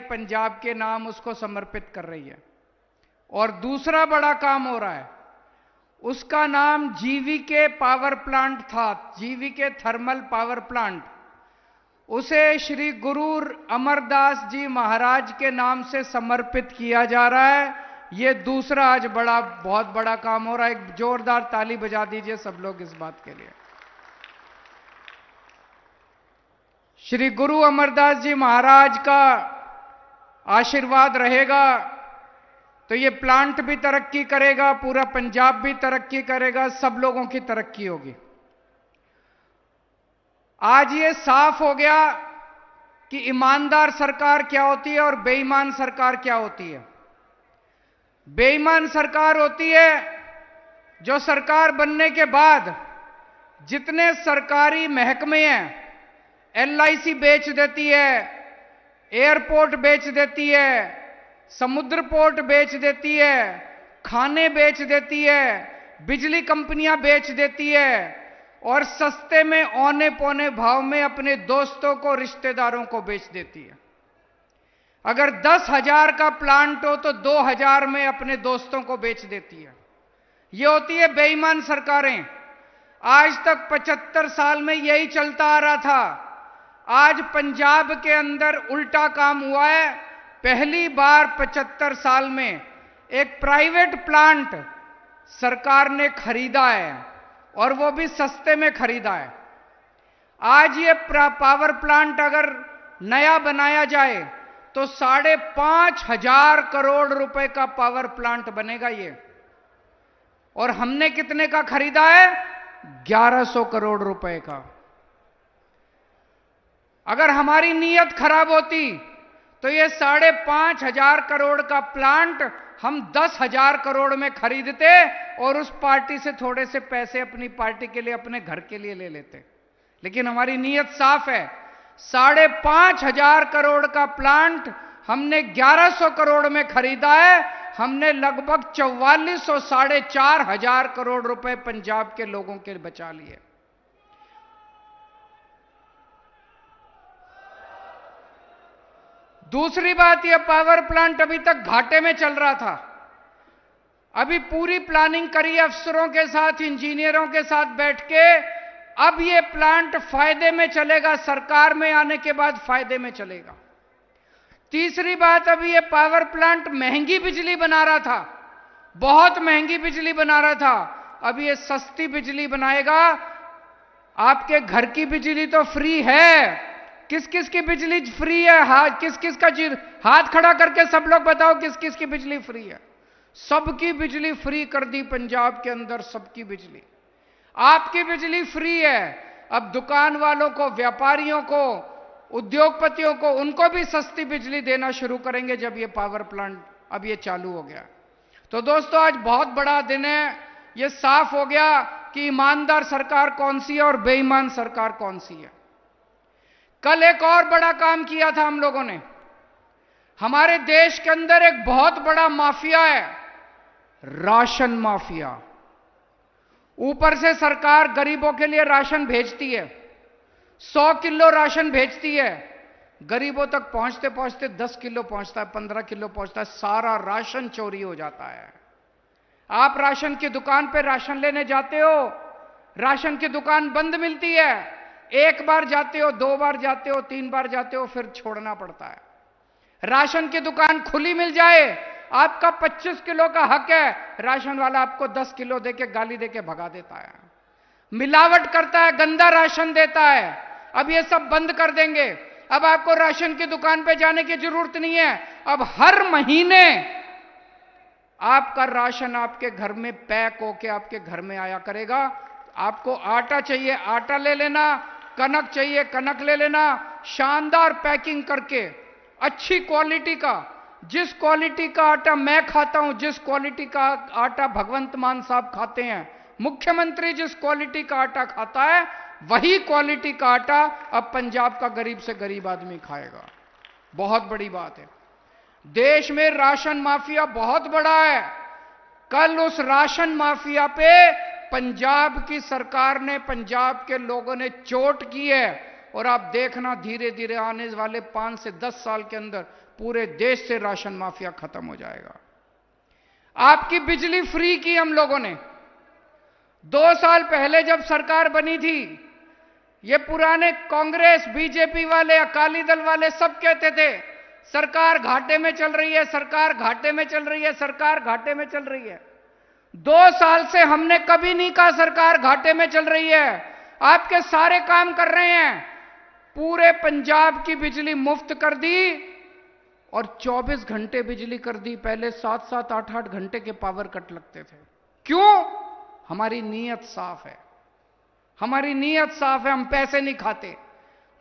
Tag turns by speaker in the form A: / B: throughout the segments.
A: पंजाब के नाम उसको समर्पित कर रही है। और दूसरा बड़ा काम हो रहा है, उसका नाम जीवीके पावर प्लांट था, जीवीके थर्मल पावर प्लांट, उसे श्री गुरु अमरदास जी महाराज के नाम से समर्पित किया जा रहा है। ये दूसरा आज बहुत बड़ा काम हो रहा है। एक जोरदार ताली बजा दीजिए सब लोग इस बात के लिए। श्री गुरु अमरदास जी महाराज का आशीर्वाद रहेगा तो ये प्लांट भी तरक्की करेगा, पूरा पंजाब भी तरक्की करेगा, सब लोगों की तरक्की होगी। आज ये साफ हो गया कि ईमानदार सरकार क्या होती है और बेईमान सरकार क्या होती है। बेईमान सरकार होती है जो सरकार बनने के बाद जितने सरकारी महकमे हैं, एलआईसी बेच देती है, एयरपोर्ट बेच देती है, समुद्र पोर्ट बेच देती है, खाने बेच देती है, बिजली कंपनियां बेच देती है और सस्ते में औने पौने भाव में अपने दोस्तों को, रिश्तेदारों को बेच देती है। अगर 10,000 का प्लांट हो तो 2,000 में अपने दोस्तों को बेच देती है। ये होती है बेईमान सरकारें। आज तक 75 साल में यही चलता आ रहा था। आज पंजाब के अंदर उल्टा काम हुआ है। पहली बार 75 साल में एक प्राइवेट प्लांट सरकार ने खरीदा है और वो भी सस्ते में खरीदा है। आज ये पावर प्लांट अगर नया बनाया जाए तो 5,500 करोड़ रुपए का पावर प्लांट बनेगा ये। और हमने कितने का खरीदा है? 1100 करोड़ रुपए का। अगर हमारी नीयत खराब होती तो ये 5,500 करोड़ का प्लांट हम 10,000 करोड़ में खरीदते और उस पार्टी से थोड़े से पैसे अपनी पार्टी के लिए, अपने घर के लिए ले लेते। लेकिन हमारी नीयत साफ है। 5,500 करोड़ का प्लांट हमने 1100 करोड़ में खरीदा है। हमने लगभग 4400, 4,500 करोड़ रुपए पंजाब के लोगों के बचा लिए। दूसरी बात, यह पावर प्लांट अभी तक घाटे में चल रहा था। अभी पूरी प्लानिंग करी अफसरों के साथ, इंजीनियरों के साथ बैठ के, अब यह प्लांट फायदे में चलेगा, सरकार में आने के बाद फायदे में चलेगा। तीसरी बात, अभी यह पावर प्लांट महंगी बिजली बना रहा था, बहुत महंगी बिजली बना रहा था। अब यह सस्ती बिजली बनाएगा। आपके घर की बिजली तो फ्री है। किस किस की बिजली फ्री है? किस किस का हाथ खड़ा करके सब लोग बताओ किस किस की बिजली फ्री है? सबकी बिजली फ्री कर दी पंजाब के अंदर, सबकी बिजली। आपकी बिजली फ्री है। अब दुकान वालों को, व्यापारियों को, उद्योगपतियों को, उनको भी सस्ती बिजली देना शुरू करेंगे जब ये पावर प्लांट अब ये चालू हो गया। तो दोस्तों, आज बहुत बड़ा दिन है। ये साफ हो गया कि ईमानदार सरकार कौन सी है और बेईमान सरकार कौन सी है। कल एक और बड़ा काम किया था हम लोगों ने। हमारे देश के अंदर एक बहुत बड़ा माफिया है, राशन माफिया। ऊपर से सरकार गरीबों के लिए राशन भेजती है, 100 किलो राशन भेजती है। गरीबों तक पहुंचते पहुंचते 10 किलो पहुंचता है, 15 किलो पहुंचता है। सारा राशन चोरी हो जाता है। आप राशन की दुकान पे राशन लेने जाते हो, राशन की दुकान बंद मिलती है। एक बार जाते हो, 2 बार जाते हो, 3 बार जाते हो, फिर छोड़ना पड़ता है। राशन की दुकान खुली मिल जाए, आपका 25 किलो का हक है, राशन वाला आपको 10 किलो देके, गाली देके भगा देता है। मिलावट करता है, गंदा राशन देता है। अब ये सब बंद कर देंगे। अब आपको राशन की दुकान पे जाने की जरूरत नहीं है। अब हर महीने आपका राशन आपके घर में पैक होके आपके घर में आया करेगा। आपको आटा चाहिए, आटा ले लेना, कनक चाहिए, कनक ले लेना। शानदार पैकिंग करके, अच्छी क्वालिटी का, जिस क्वालिटी का आटा मैं खाता हूं, जिस क्वालिटी का आटा भगवंत मान साहब खाते हैं, मुख्यमंत्री जिस क्वालिटी का आटा खाता है, वही क्वालिटी का आटा अब पंजाब का गरीब से गरीब आदमी खाएगा। बहुत बड़ी बात है। देश में राशन माफिया बहुत बड़ा है। कल उस राशन माफिया पे पंजाब की सरकार ने, पंजाब के लोगों ने चोट की है। और आप देखना, धीरे धीरे आने वाले 5 से 10 साल के अंदर पूरे देश से राशन माफिया खत्म हो जाएगा। आपकी बिजली फ्री की हम लोगों ने। 2 साल पहले जब सरकार बनी थी, ये पुराने कांग्रेस, बीजेपी वाले, अकाली दल वाले सब कहते थे सरकार घाटे में चल रही है, सरकार घाटे में चल रही है, सरकार घाटे में चल रही है। 2 साल से हमने कभी नहीं कहा सरकार घाटे में चल रही है। आपके सारे काम कर रहे हैं। पूरे पंजाब की बिजली मुफ्त कर दी और 24 घंटे बिजली कर दी। पहले 7-7, 8-8 घंटे के पावर कट लगते थे। क्यों? हमारी नीयत साफ है, हमारी नीयत साफ है। हम पैसे नहीं खाते।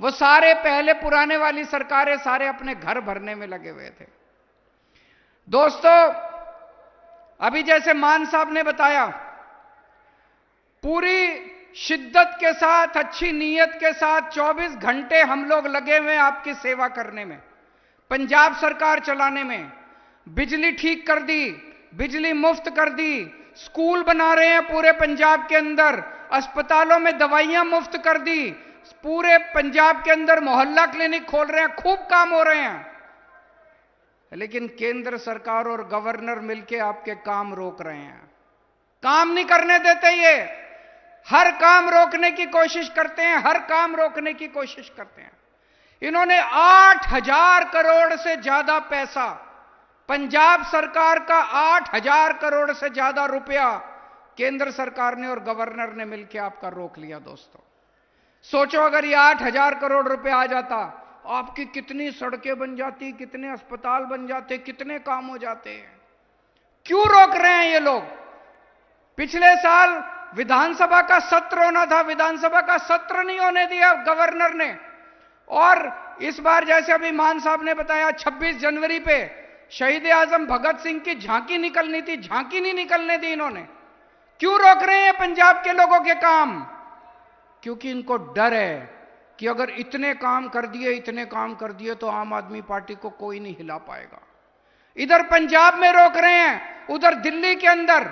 A: वो सारे पहले पुराने वाली सरकारें सारे अपने घर भरने में लगे हुए थे। दोस्तों, अभी जैसे मान साहब ने बताया, पूरी शिद्दत के साथ, अच्छी नीयत के साथ 24 घंटे हम लोग लगे हुए आपकी सेवा करने में, पंजाब सरकार चलाने में। बिजली ठीक कर दी, बिजली मुफ्त कर दी, स्कूल बना रहे हैं पूरे पंजाब के अंदर, अस्पतालों में दवाइयां मुफ्त कर दी, पूरे पंजाब के अंदर मोहल्ला क्लिनिक खोल रहे हैं, खूब काम हो रहे हैं। लेकिन केंद्र सरकार और गवर्नर मिलके आपके काम रोक रहे हैं, काम नहीं करने देते। ये हर काम रोकने की कोशिश करते हैं, हर काम रोकने की कोशिश करते हैं। इन्होंने 8,000 करोड़ से ज्यादा पैसा, पंजाब सरकार का 8,000 करोड़ से ज्यादा रुपया केंद्र सरकार ने और गवर्नर ने मिलकर आपका रोक लिया। दोस्तों सोचो, अगर ये 8,000 करोड़ रुपया आ जाता, आपकी कितनी सड़कें बन जाती, कितने अस्पताल बन जाते, कितने काम हो जाते हैं। क्यों रोक रहे हैं ये लोग? पिछले साल विधानसभा का सत्र होना था, विधानसभा का सत्र नहीं होने दिया गवर्नर ने। और इस बार जैसे अभी मान साहब ने बताया, 26 जनवरी पे शहीद आजम भगत सिंह की झांकी निकलनी थी, झांकी नहीं निकलने दी इन्होंने। क्यों रोक रहे हैं पंजाब के लोगों के काम? क्योंकि इनको डर है कि अगर इतने काम कर दिए, इतने काम कर दिए तो आम आदमी पार्टी को कोई नहीं हिला पाएगा। इधर पंजाब में रोक रहे हैं, उधर दिल्ली के अंदर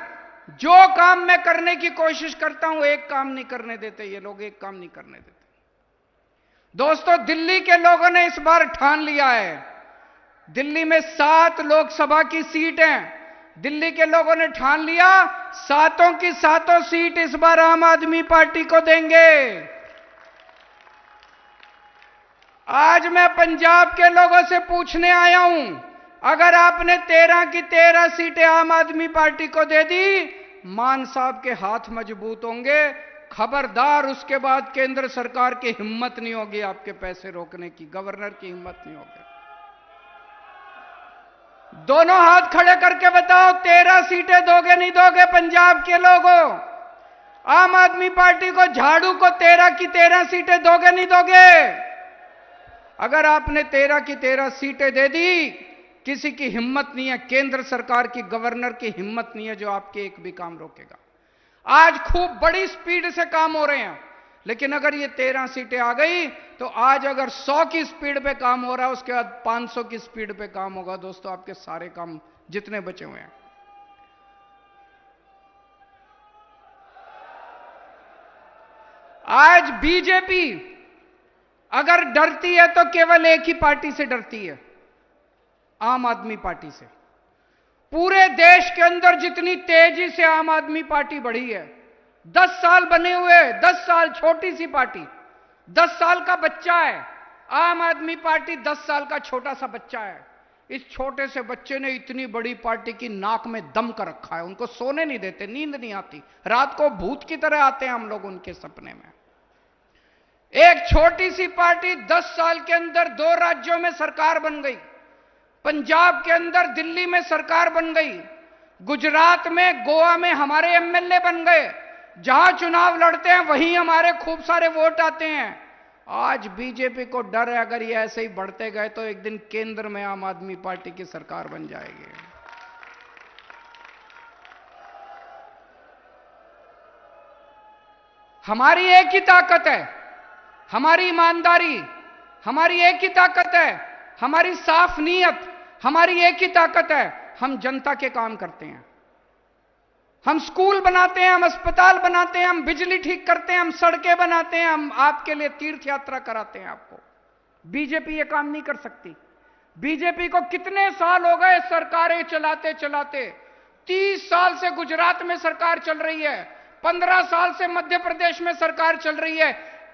A: जो काम मैं करने की कोशिश करता हूं, एक काम नहीं करने देते ये लोग, एक काम नहीं करने देते। दोस्तों, दिल्ली के लोगों ने इस बार ठान लिया है, दिल्ली में 7 लोकसभा की सीट हैं। दिल्ली के लोगों ने ठान लिया, 7 की 7 सीट इस बार आम आदमी पार्टी को देंगे। आज मैं पंजाब के लोगों से पूछने आया हूं, अगर आपने 13 की 13 सीटें आम आदमी पार्टी को दे दी, मान साहब के हाथ मजबूत होंगे। खबरदार, उसके बाद केंद्र सरकार की हिम्मत नहीं होगी आपके पैसे रोकने की, गवर्नर की हिम्मत नहीं होगी। दोनों हाथ खड़े करके बताओ, 13 सीटें दोगे नहीं दोगे पंजाब के लोगों? आम आदमी पार्टी को, झाड़ू को 13 की 13 सीटें दोगे नहीं दोगे? अगर आपने 13 की 13 सीटें दे दी, किसी की हिम्मत नहीं है, केंद्र सरकार की, गवर्नर की हिम्मत नहीं है जो आपके एक भी काम रोकेगा। आज खूब बड़ी स्पीड से काम हो रहे हैं, लेकिन अगर ये 13 सीटें आ गई तो आज अगर 100 की स्पीड पे काम हो रहा है, उसके बाद 500 की स्पीड पे काम होगा। दोस्तों, आपके सारे काम जितने बचे हुए हैं। आज बीजेपी अगर डरती है तो केवल एक ही पार्टी से डरती है, आम आदमी पार्टी से। पूरे देश के अंदर जितनी तेजी से आम आदमी पार्टी बढ़ी है, 10 साल बने हुए, 10 साल, छोटी सी पार्टी, 10 साल का बच्चा है आम आदमी पार्टी, 10 साल का छोटा सा बच्चा है। इस छोटे से बच्चे ने इतनी बड़ी पार्टी की नाक में दम कर रखा है। उनको सोने नहीं देते, नींद नहीं आती, रात को भूत की तरह आते हैं हम लोग उनके सपने में। एक छोटी सी पार्टी 10 साल के अंदर 2 राज्यों में सरकार बन गई, पंजाब के अंदर दिल्ली में सरकार बन गई, गुजरात में, गोवा में हमारे एमएलए बन गए। जहां चुनाव लड़ते हैं वहीं हमारे खूब सारे वोट आते हैं। आज बीजेपी को डर है, अगर ये ऐसे ही बढ़ते गए तो एक दिन केंद्र में आम आदमी पार्टी की सरकार बन जाएगी। हमारी एक ही ताकत है, हमारी ईमानदारी, हमारी एक ही ताकत है, हमारी साफ नीयत, हमारी एक ही ताकत है। हम जनता के काम करते हैं, हम स्कूल बनाते हैं, हम अस्पताल बनाते हैं, हम बिजली ठीक करते हैं, हम सड़कें बनाते हैं, हम आपके लिए तीर्थ यात्रा कराते हैं आपको। बीजेपी ये काम नहीं कर सकती। बीजेपी को कितने साल हो गए सरकारें चलाते चलाते? 30 साल से गुजरात में सरकार चल रही है, 15 साल से मध्य प्रदेश में सरकार चल रही है।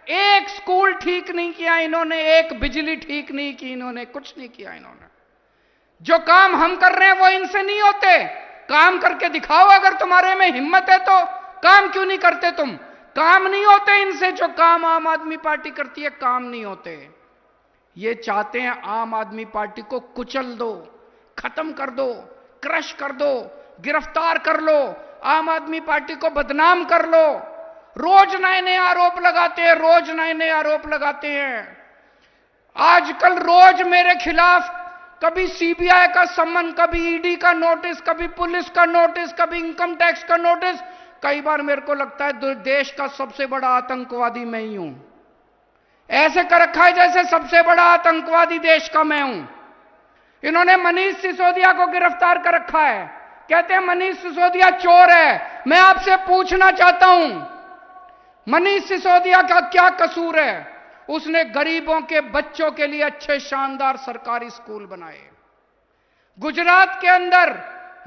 A: एक स्कूल ठीक नहीं किया इन्होंने, एक बिजली ठीक नहीं की इन्होंने, कुछ नहीं किया इन्होंने। जो काम हम कर रहे हैं वो इनसे नहीं होते। काम करके दिखाओ, अगर तुम्हारे में हिम्मत है तो। काम क्यों नहीं करते तुम? काम नहीं होते इनसे। जो काम आम आदमी पार्टी करती है, काम नहीं होते। ये चाहते हैं आम आदमी पार्टी को कुचल दो, खत्म कर दो, क्रश कर दो, गिरफ्तार कर लो, आम आदमी पार्टी को बदनाम कर लो। रोज नए नए आरोप लगाते हैं, रोज नए नए आरोप लगाते हैं। आजकल रोज मेरे खिलाफ कभी सीबीआई का सम्मन, कभी ईडी का नोटिस, कभी पुलिस का नोटिस, कभी इनकम टैक्स का नोटिस। कई बार मेरे को लगता है देश का सबसे बड़ा आतंकवादी मैं ही हूं। ऐसे कर रखा है जैसे सबसे बड़ा आतंकवादी देश का मैं हूं। इन्होंने मनीष सिसोदिया को गिरफ्तार कर रखा है, कहते हैं मनीष सिसोदिया चोर है। मैं आपसे पूछना चाहता हूं, मनीष सिसोदिया का क्या कसूर है? उसने गरीबों के बच्चों के लिए अच्छे शानदार सरकारी स्कूल बनाए। गुजरात के अंदर,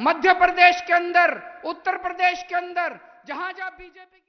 A: मध्य प्रदेश के अंदर, उत्तर प्रदेश के अंदर, जहां जहां बीजेपी